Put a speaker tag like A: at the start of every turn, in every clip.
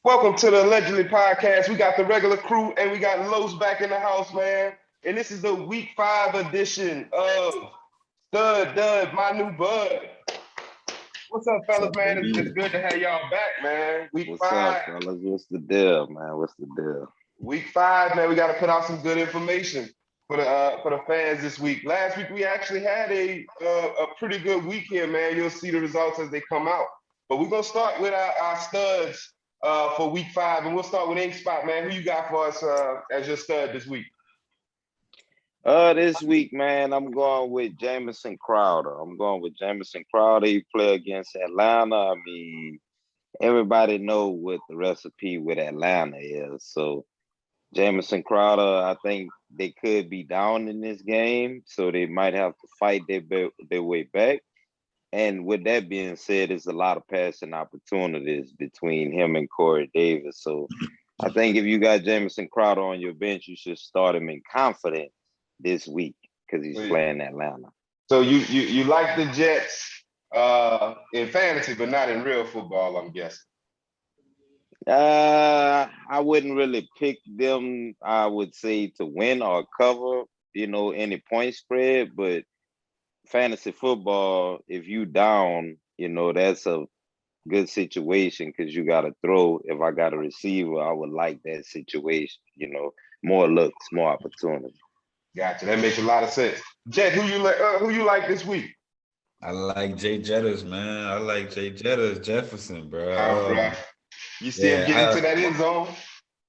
A: Welcome to the Allegedly Podcast. We got the regular crew and we got Los back in the house, man. And this is the week 5 edition of Stud Dud, my new bud. What's up,
B: What's
A: fellas,
B: up,
A: man?
B: baby?
A: It's good to have y'all back, man. Week
B: What's
A: 5.
B: up, fellas? What's the deal, man? What's the deal?
A: Week 5, man. We got to put out some good information for the fans this week. Last week we actually had a pretty good week here, man. You'll see the results as they come out. But we're gonna start with our studs for week 5, and we'll start with Ink Spot, man. Who you got for us as your stud this week?
B: This week, man, I'm going with Jamison Crowder. He play against Atlanta. I mean, everybody know what the recipe with Atlanta is. So Jamison Crowder, I think they could be down in this game, so they might have to fight their way back. And with that being said, there's a lot of passing opportunities between him and Corey Davis. So I think if you got Jamison Crowder on your bench, you should start him in confidence this week because he's playing Atlanta.
A: So you like the Jets in fantasy, but not in real football, I'm guessing.
B: I wouldn't really pick them, I would say, to win or cover, any point spread, but fantasy football, if you down, that's a good situation because you got to throw. If I got a receiver, I would like that situation, more looks, more opportunity.
A: Gotcha. That makes a lot of sense. Jet, who you like this week?
C: I like Jay Jettas, man. I like Jay Jettas, Jefferson, bro.
A: Bro. You see him get into that end zone?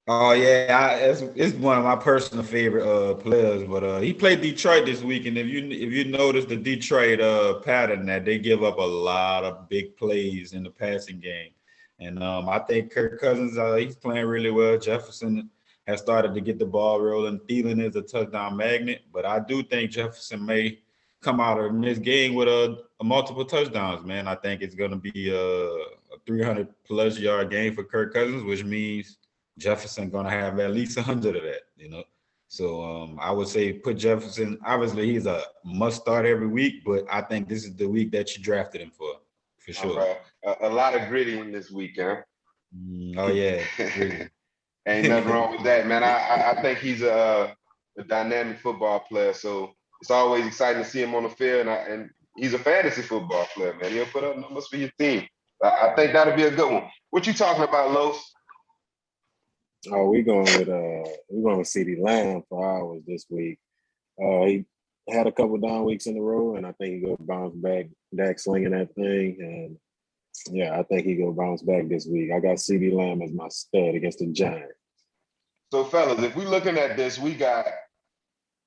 C: Oh yeah, it's one of my personal favorite players. But he played Detroit this week, and if you notice the Detroit pattern that they give up a lot of big plays in the passing game, and I think Kirk Cousins he's playing really well. Jefferson has started to get the ball rolling. Thielen is a touchdown magnet, but I do think Jefferson may come out of this game with a multiple touchdowns. Man, I think it's going to be a 300 plus yard game for Kirk Cousins, which means Jefferson going to have at least 100 of that, So I would say put Jefferson. Obviously, he's a must start every week, but I think this is the week that you drafted him for sure.
A: A lot of gritty in this week, huh?
C: Oh yeah.
A: Ain't nothing wrong with that, man. I think he's a dynamic football player, so it's always exciting to see him on the field, and he's a fantasy football player, man. He'll put up numbers for your team. I think that'll be a good one. What you talking about, Los?
D: Oh, we're going with CeeDee Lamb for ours this week. He had a couple down weeks in a row, and I think he's gonna bounce back. Dak slinging that thing, and yeah, I think he's gonna bounce back this week. I got CeeDee Lamb as my stud against the Giants.
A: So, fellas, if we're looking at this, we got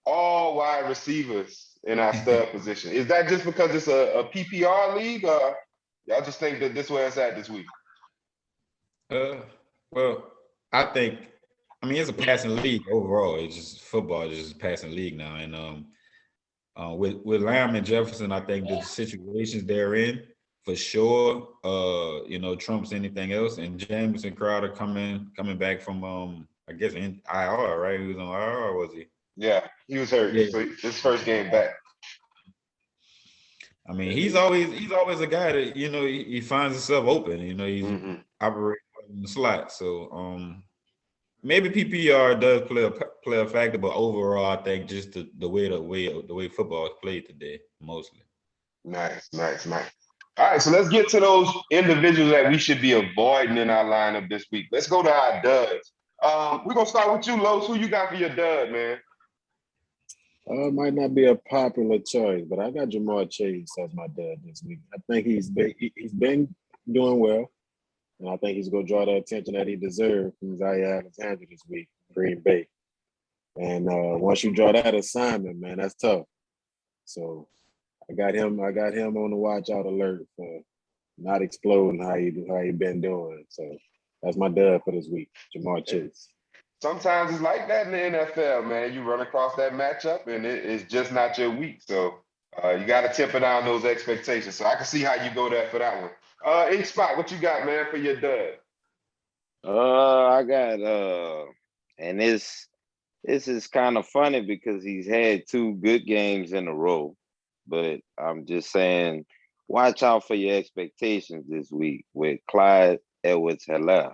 A: all wide receivers in our stud position. Is that just because it's a PPR league, or y'all just think that this where it's at this week?
C: Well, I mean, it's a passing league overall. It's just football is just a passing league now. And with Lamb and Jefferson, I think the situations they're in for sure, trumps anything else. And Jamison Crowder coming back from I guess in IR, right? He was on IR, or was he?
A: Yeah, he was hurt. Yeah. So his first game back.
C: I mean, he's always a guy that he finds himself open. He's operating in the slot. So maybe PPR does play a factor, but overall, I think just the way football is played today, mostly.
A: Nice. All right, so let's get to those individuals that we should be avoiding in our lineup this week. Let's go to our duds. We're gonna start with you, Los. Who you got for your dud, man?
D: Might not be a popular choice, but I got Ja'Marr Chase as my dud this week. I think he's been doing well, and I think he's going to draw the attention that he deserves from Zaire Alexander this week, Green Bay. And once you draw that assignment, man, that's tough. So I got him on the watch out alert for not exploding how he been doing. So that's my dud for this week, Ja'Marr Chase.
A: Sometimes it's like that in the NFL, man. You run across that matchup, and it's just not your week. So you got to temper down those expectations. So I can see how you go there for that one. Ink Spot, what you got, man, for your dud?
B: I got and this is kind of funny because he's had 2 good games in a row, but I'm just saying watch out for your expectations this week with Clyde Edwards-Helaire.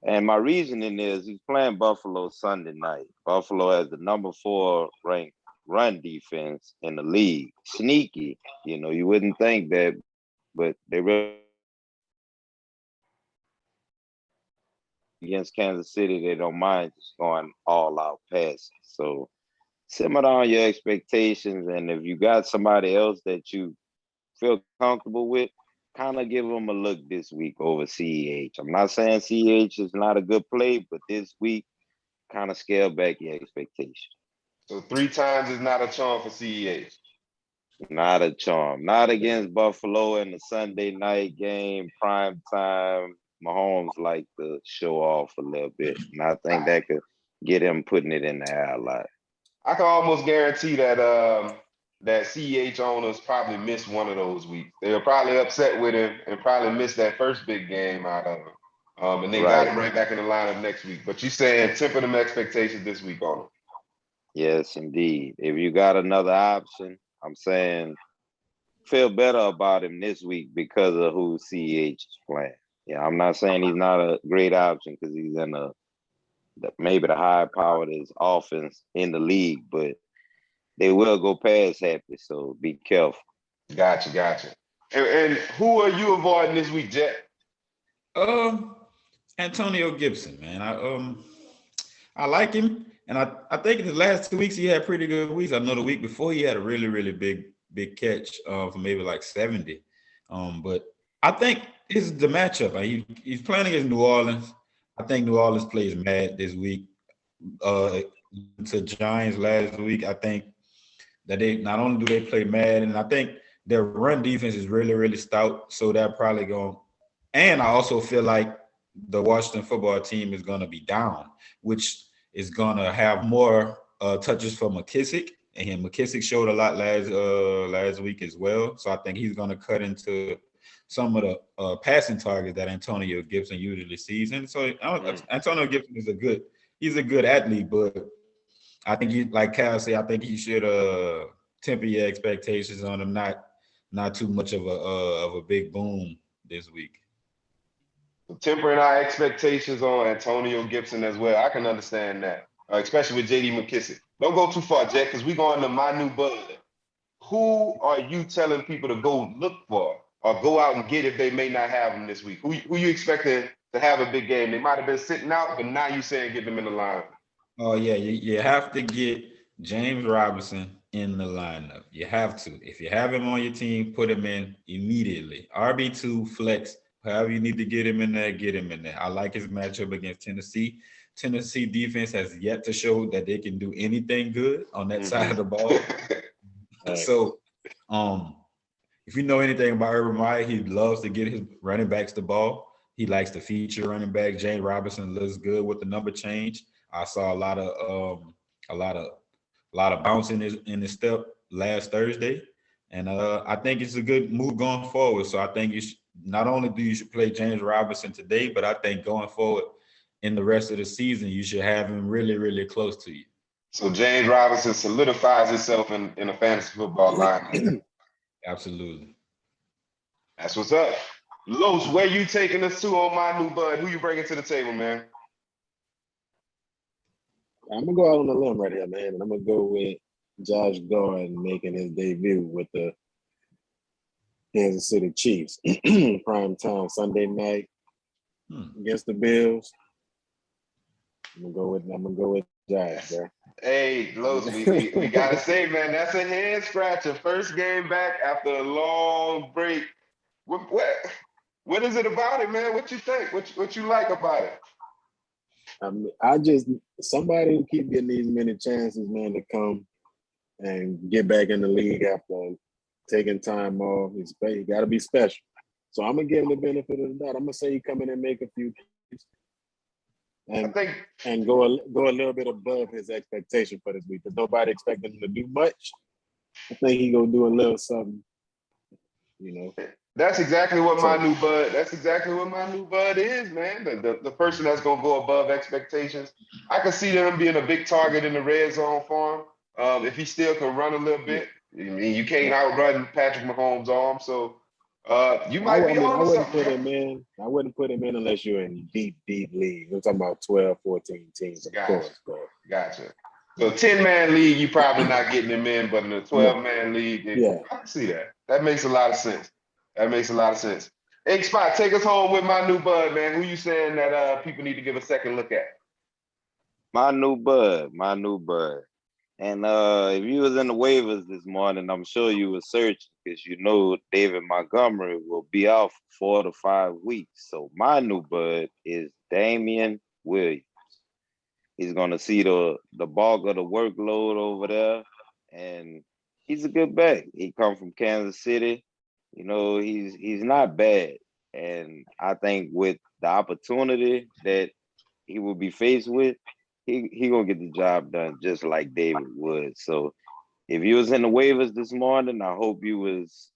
B: And my reasoning is he's playing Buffalo Sunday night. Buffalo has the number 4 ranked run defense in the league. Sneaky, you wouldn't think that, but they really against Kansas City, they don't mind just going all out passing. So simmer down your expectations, and if you got somebody else that you feel comfortable with, kind of give them a look this week over CEH. I'm not saying CEH is not a good play, but this week, kind of scale back your expectations.
A: So 3 times is not a charm for CEH.
B: Not a charm. Not against Buffalo in the Sunday night game, prime time. Mahomes like to show off a little bit, and I think that could get him putting it in the air a lot.
A: I can almost guarantee that that CEH owners probably missed one of those weeks. They were probably upset with him and probably missed that first big game out of him. And they got him right back in the lineup next week. But you saying temper them expectations this week on him.
B: Yes, indeed. If you got another option, I'm saying feel better about him this week because of who CEH is playing. Yeah, I'm not saying he's not a great option because he's in maybe the high-powered offense in the league, but they will go pass happy, so be careful.
A: Gotcha. And who are you avoiding this week, Jet?
C: Antonio Gibson, man. I like him, and I think in the last 2 weeks he had pretty good weeks. I know the week before he had a really, really big catch for maybe like 70. But I think it's the matchup. He's playing against New Orleans. I think New Orleans plays mad this week. To Giants last week, I think that they not only do they play mad, and I think their run defense is really, really stout. So they're probably going. And I also feel like the Washington football team is going to be down, which is going to have more touches for McKissick. And McKissick showed a lot last week as well. So I think he's going to cut into some of the passing targets that Antonio Gibson usually sees. And so Antonio Gibson is he's a good athlete, but I think like Cal said, I think he should temper your expectations on him, not too much of a big boom this week.
A: Tempering our expectations on Antonio Gibson as well. I can understand that, especially with J.D. McKissick. Don't go too far, Jet, because we're going to my new bud. Who are you telling people to go look for or go out and get if they may not have him this week? Who you expecting to have a big game? They might have been sitting out, but now you saying get them in the line.
C: Oh, yeah, you have to get James Robinson in the lineup. You have to. If you have him on your team, put him in immediately. RB2, flex, however you need to get him in there, get him in there. I like his matchup against Tennessee. Tennessee defense has yet to show that they can do anything good on that side of the ball. So, if you know anything about Urban Meyer, he loves to get his running backs the ball. He likes to feature running back. James Robinson looks good with the number change. I saw a lot of bounce in his step last Thursday, and I think it's a good move going forward. So I think not only do you should play James Robinson today, but I think going forward in the rest of the season, you should have him really, really close to you.
A: So James Robinson solidifies himself in a fantasy football line.
C: Absolutely.
A: That's what's up. Los, where you taking us to on my new bud? Who you bringing to the table, man?
D: I'm going to go out on a limb right here, man, and I'm going to go with Josh Gordon making his debut with the Kansas City Chiefs. Prime time Sunday night against the Bills. I'm gonna go with Josh, bro.
A: Hey, Los, we gotta say, man, that's a head scratcher. First game back after a long break. What is it about it, man? What you think? What you like about it?
D: Somebody who keep getting these many chances, man, to come and get back in the league after taking time off. He got to be special. So I'm gonna give him the benefit of the doubt. I'm gonna say he come in and make a few plays and go a little bit above his expectation for this week. Because nobody expected him to do much. I think he gonna do a little something,
A: That's exactly what my new bud. That's exactly what my new bud is, man. The person that's gonna go above expectations. I can see them being a big target in the red zone for him. If he still can run a little bit, I mean, you can't outrun Patrick Mahomes' arm, so you
D: I,
A: might
D: would-
A: be
D: I mean, I
A: on to
D: wouldn't
A: something.
D: put him in. I wouldn't put him in unless you're in deep league. We're talking about 12, 14 teams, of
A: Gotcha.
D: course. But
A: Gotcha. So 10-man league, you probably not getting him in, but in a 12-man league,
D: yeah,
A: I can see that. That makes a lot of sense. That makes a lot of sense. Hey, Spot, take us home with my new bud, man. Who you saying that people need to give a second look at?
B: My new bud. And if you was in the waivers this morning, I'm sure you were searching because you know David Montgomery will be out for 4 to 5 weeks. So my new bud is Damian Williams. He's gonna see the bulk of the workload over there, and he's a good back. He come from Kansas City. You know, he's not bad. And I think with the opportunity that he will be faced with, he gonna get the job done just like David would. So if you was in the waivers this morning, I hope you was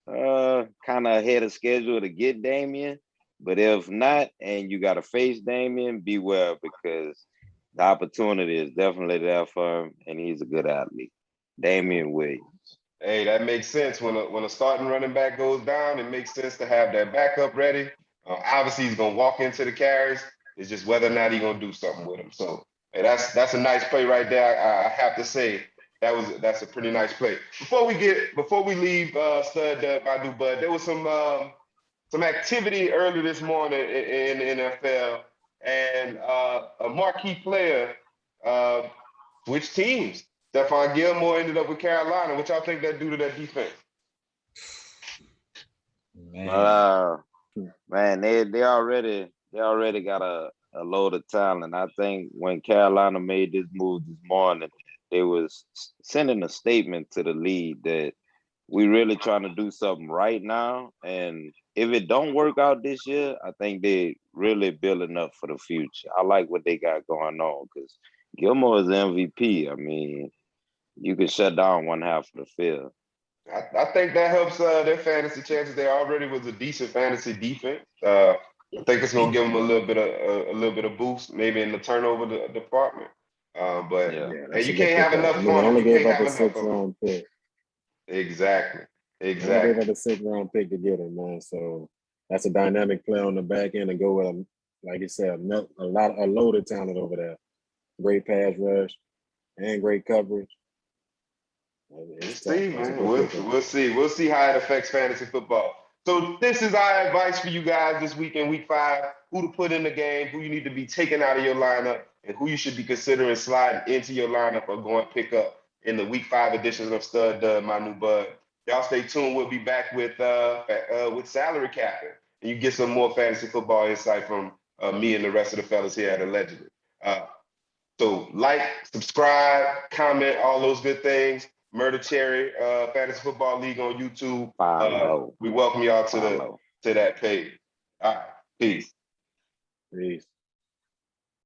B: kind of ahead of schedule to get Damian. But if not, and you got to face Damian, beware because the opportunity is definitely there for him, and he's a good athlete. Damian Williams.
A: Hey, that makes sense. When a starting running back goes down, it makes sense to have that backup ready. Obviously, he's gonna walk into the carries. It's just whether or not he's gonna do something with him. So, hey, that's a nice play right there. I have to say that's a pretty nice play. Before we leave, Stud my new bud, there was some activity early this morning in the NFL, and a marquee player switched teams. Stephon Gilmore ended up with Carolina. What y'all think that do to that defense?
C: Man.
B: Man, they already got a load of talent. I think when Carolina made this move this morning, they was sending a statement to the league that we really trying to do something right now. And if it don't work out this year, I think they really building up for the future. I like what they got going on because Gilmore is the MVP. I mean, you can shut down one half of the field.
A: I think that helps their fantasy chances. They already was a decent fantasy defense. I think it's gonna give them a little bit of boost, maybe in the turnover department. But
B: Yeah.
D: yeah,
A: hey,
D: that's a
A: you
D: good
A: can't have
D: pickup.
A: enough
D: I mean, they
A: fun.
D: only
A: You
D: gave
A: can't
D: up
A: have
D: a
A: enough
D: sixth
A: of them.
D: round pick.
A: Exactly.
D: They only gave
A: Exactly.
D: up a sixth round pick to get him, man. So that's a dynamic play on the back end and go with him. Like you said, a load of talent over there. Great pass rush and great coverage. It's tough.
A: See,
D: That's a
A: man.
D: good
A: We'll
D: pickup.
A: we'll see. We'll see how it affects fantasy football. So this is our advice for you guys this week in week 5. Who to put in the game, who you need to be taking out of your lineup, and who you should be considering sliding into your lineup or going pick up in the week 5 editions of Stud my new bud. Y'all stay tuned. We'll be back with salary capping. And you get some more fantasy football insight from me and the rest of the fellas here at Allegedly. So like, subscribe, comment, all those good things. Murder Cherry, Fantasy Football League on YouTube.
B: Follow.
A: We welcome y'all
B: Follow.
A: to that page. All right, peace.
D: Peace.